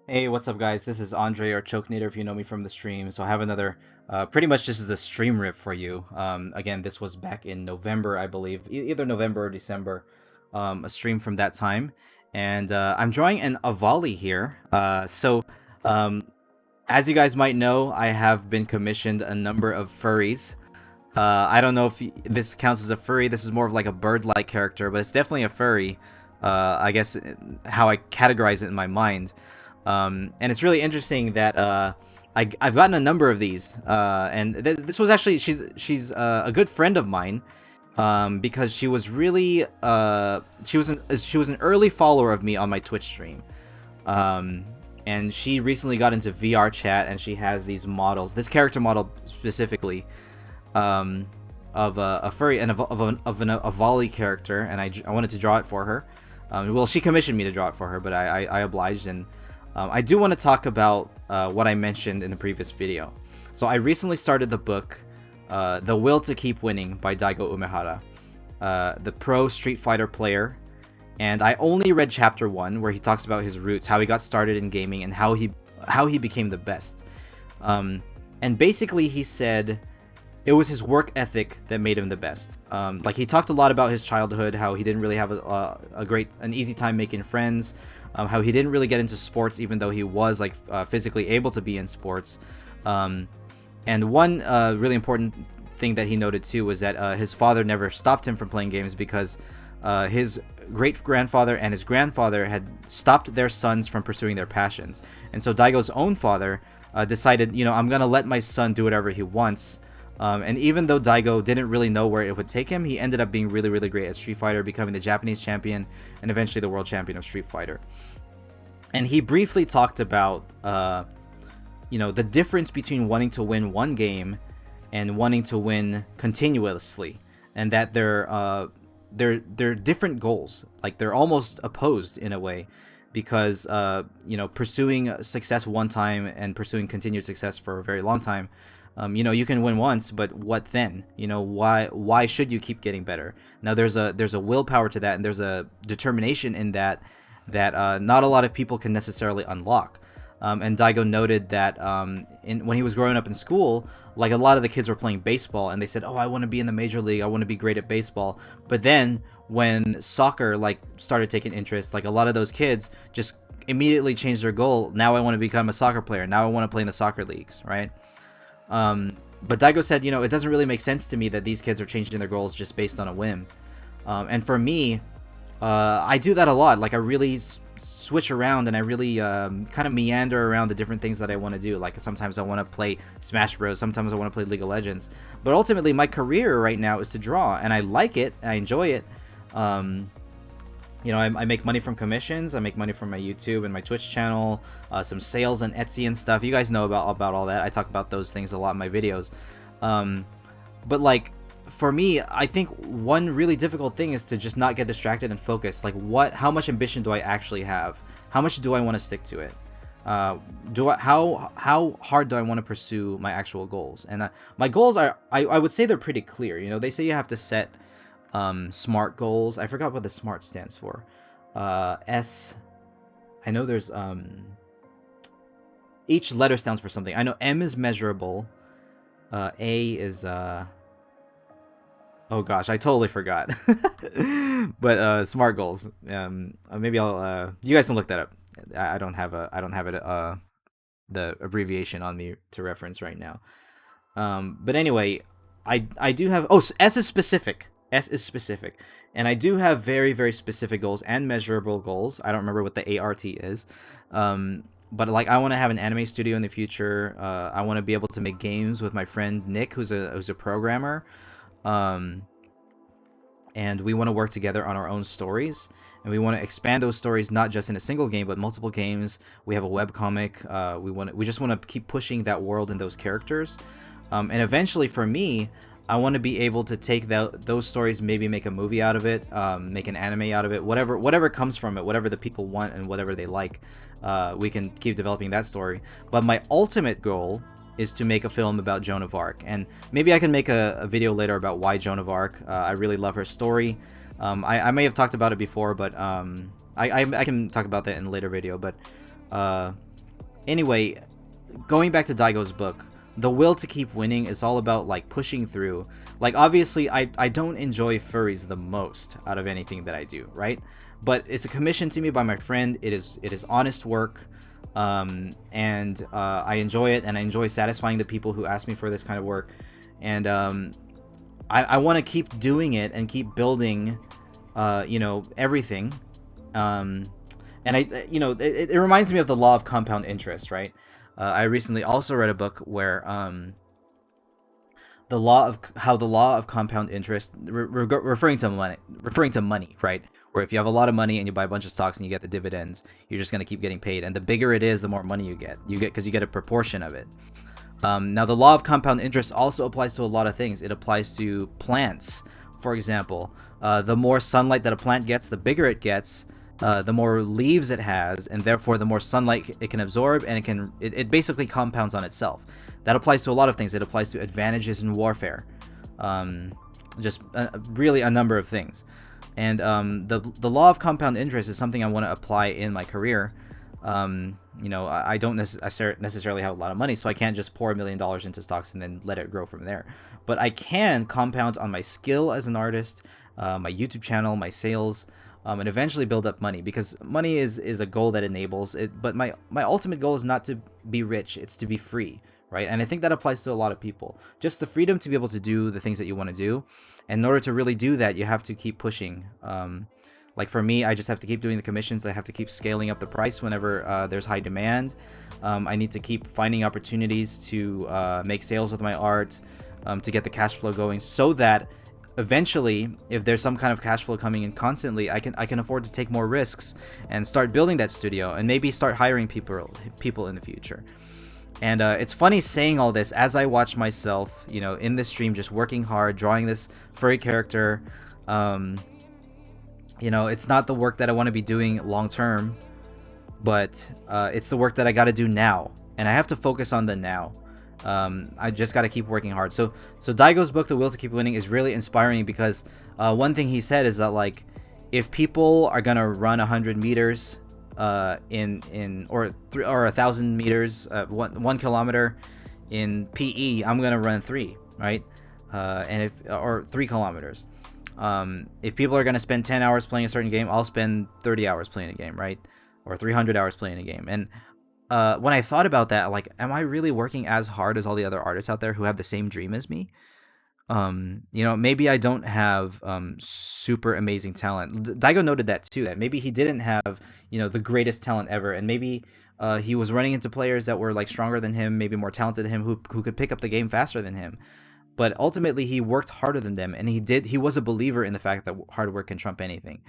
Hey, what's up, guys? This is Andre or Chokenator if you know me from the stream. So I have another, pretty much just as a stream rip for you. Again, this was back in November, I believe, either November or December, a stream from that time. And I'm drawing an Avali here. Um, as you guys might know, I have been commissioned a number of furries. I don't know if this counts as a furry. This is more of like a bird-like character, but it's definitely a furry. I guess how I categorize it in my mind. And it's really interesting that I've gotten a number of these, and this was actually she's a good friend of mine, because she was really she was an early follower of me on my Twitch stream, and she recently got into VR chat, and she has these models, this character model specifically, of a furry and a volley character, and I wanted to draw it for her. Well, she commissioned me to draw it for her, but I obliged, and I do want to talk about what I mentioned in the previous video. So I recently started the book, The Will to Keep Winning by Daigo Umehara, the pro Street Fighter player. And I only read chapter 1, where he talks about his roots, how he got started in gaming, and how he became the best. And basically he said it was his work ethic that made him the best. Like, he talked a lot about his childhood, how he didn't really have an easy time making friends, how he didn't really get into sports even though he was like physically able to be in sports. And one really important thing that he noted too was that his father never stopped him from playing games, because his great-grandfather and his grandfather had stopped their sons from pursuing their passions. And so Daigo's own father decided, I'm gonna let my son do whatever he wants. And even though Daigo didn't really know where it would take him, he ended up being really, really great at Street Fighter, becoming the Japanese champion and eventually the world champion of Street Fighter. And he briefly talked about, the difference between wanting to win one game and wanting to win continuously, and that they're different goals. Like, they're almost opposed in a way, because pursuing success one time and pursuing continued success for a very long time, you can win once, but what then? Why should you keep getting better? Now there's a willpower to that, and there's a determination in that not a lot of people can necessarily unlock. And Daigo noted that when he was growing up in school, like, a lot of the kids were playing baseball, and they said, "Oh, I want to be in the major league. I want to be great at baseball." But then when soccer started taking interest, like, a lot of those kids just immediately changed their goal. Now I want to become a soccer player. Now I want to play in the soccer leagues, right? But Daigo said, it doesn't really make sense to me that these kids are changing their goals just based on a whim. And for me, I do that a lot. Like, I really switch around, and I really kind of meander around the different things that I want to do. Like, sometimes I want to play Smash Bros, sometimes I want to play League of Legends. But ultimately, my career right now is to draw, and I like it, I enjoy it. I make money from commissions, I make money from my YouTube and my Twitch channel, some sales and Etsy and stuff. You guys know about all that. I talk about those things a lot in my videos. But like, for me, I think one really difficult thing is to just not get distracted and focus. Like, how much ambition do I actually have? How much do I want to stick to it? How hard do I want to pursue my actual goals? And my goals are, I would say they're pretty clear. They say you have to set SMART goals. I forgot what the SMART stands for. S. I know there's each letter stands for something. I know M is measurable. A is oh gosh, I totally forgot. But SMART goals. Maybe I'll you guys can look that up. I don't have it the abbreviation on me to reference right now. But anyway, I do have, S is specific. S is specific. And I do have very, very specific goals and measurable goals. I don't remember what the ART is. But like, I want to have an anime studio in the future. I want to be able to make games with my friend Nick, who's a programmer. And we want to work together on our own stories, and we want to expand those stories not just in a single game but multiple games. We have a webcomic. We just want to keep pushing that world and those characters. And eventually, for me, I want to be able to take those stories, maybe make a movie out of it, make an anime out of it, whatever comes from it, whatever the people want and whatever they like. We can keep developing that story. But my ultimate goal is to make a film about Joan of Arc, and maybe I can make a video later about why Joan of Arc. I really love her story. I may have talked about it before, but I can talk about that in a later video. But Anyway, going back to Daigo's book, the will to keep winning is all about like pushing through. Like obviously I don't enjoy furries the most out of anything that I do, right? But it's a commission to me by my friend. It is honest work. And I enjoy it, and I enjoy satisfying the people who ask me for this kind of work. And I want to keep doing it and keep building everything. And it reminds me of the law of compound interest, right? I recently also read a book where the law of compound interest, referring to money, right? Where if you have a lot of money and you buy a bunch of stocks and you get the dividends, you're just gonna keep getting paid, and the bigger it is, the more money you get because you get a proportion of it. Now, the law of compound interest also applies to a lot of things. It applies to plants, for example. The more sunlight that a plant gets, the bigger it gets. The more leaves it has, and therefore the more sunlight it can absorb, and it basically compounds on itself. That applies to a lot of things. It applies to advantages in warfare, really a number of things. And the law of compound interest is something I want to apply in my career. I don't necessarily have a lot of money, so I can't just pour $1 million into stocks and then let it grow from there. But I can compound on my skill as an artist, my YouTube channel, my sales, and eventually build up money, because money is a goal that enables it. But my ultimate goal is not to be rich, it's to be free, right? And I think that applies to a lot of people. Just the freedom to be able to do the things that you want to do. And in order to really do that, you have to keep pushing. Like for me, I just have to keep doing the commissions. I have to keep scaling up the price whenever there's high demand. I need to keep finding opportunities to make sales with my art, to get the cash flow going, so that eventually, if there's some kind of cash flow coming in constantly, I can afford to take more risks and start building that studio, and maybe start hiring people in the future. And it's funny saying all this as I watch myself, in this stream, just working hard, drawing this furry character. It's not the work that I want to be doing long term, but it's the work that I got to do now, and I have to focus on the now. I just got to keep working hard. So Daigo's book, The Will to Keep Winning, is really inspiring, because one thing he said is that, like, if people are gonna run 100 meters or 1,000 meters, 1 kilometer in PE, I'm gonna run 3, right? Or 3 kilometers. If people are gonna spend 10 hours playing a certain game, I'll spend 30 hours playing a game, right? Or 300 hours playing a game. And when I thought about that, like, am I really working as hard as all the other artists out there who have the same dream as me? Maybe I don't have super amazing talent. Daigo noted that too, that maybe he didn't have, the greatest talent ever, and maybe he was running into players that were like stronger than him, maybe more talented than him, who could pick up the game faster than him. But ultimately, he worked harder than them, and he was a believer in the fact that hard work can trump anything.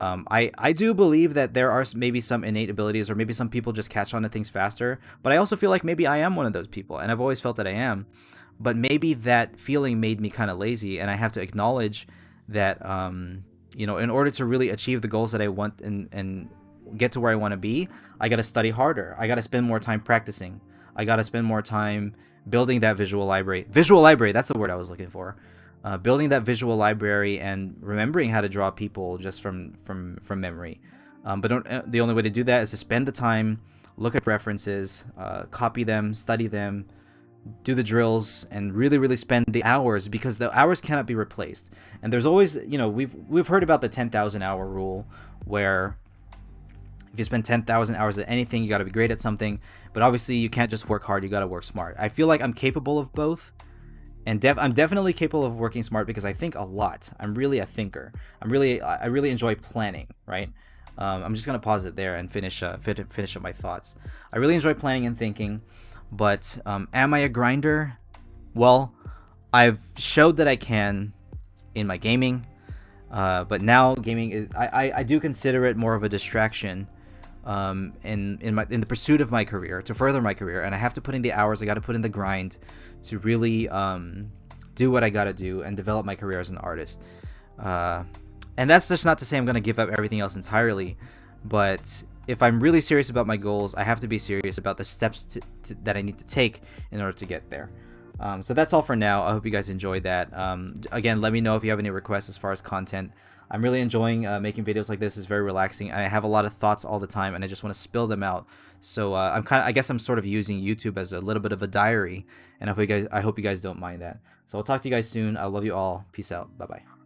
I do believe that there are maybe some innate abilities, or maybe some people just catch on to things faster, but I also feel like maybe I am one of those people, and I've always felt that I am. But maybe that feeling made me kind of lazy, and I have to acknowledge that, in order to really achieve the goals that I want and get to where I want to be, I got to study harder. I got to spend more time practicing. I got to spend more time building that visual library. Visual library, that's the word I was looking for. Building that visual library and remembering how to draw people just from memory. But the only way to do that is to spend the time, look at references, copy them, study them, do the drills, and really, really spend the hours, because the hours cannot be replaced. And there's always, we've heard about the 10,000 hour rule, where if you spend 10,000 hours at anything, you got to be great at something. But obviously, you can't just work hard, you got to work smart. I feel like I'm capable of both. And I'm definitely capable of working smart, because I think a lot. I'm really a thinker. I really enjoy planning, right? I'm just gonna pause it there and finish up my thoughts. I really enjoy planning and thinking, but am I a grinder? Well, I've showed that I can in my gaming, but now gaming is I do consider it more of a distraction. In the pursuit of my career, to further my career, and I have to put in the hours. I got to put in the grind to really do what I got to do and develop my career as an artist. And that's just not to say I'm going to give up everything else entirely, but if I'm really serious about my goals, I have to be serious about the steps that I need to take in order to get there. So that's all for now. I hope you guys enjoyed that. Again, let me know if you have any requests as far as content. I'm really enjoying making videos like this. It's very relaxing. I have a lot of thoughts all the time, and I just want to spill them out. So I guess I'm sort of using YouTube as a little bit of a diary, and I hope you guys don't mind that. So I'll talk to you guys soon. I love you all. Peace out. Bye bye.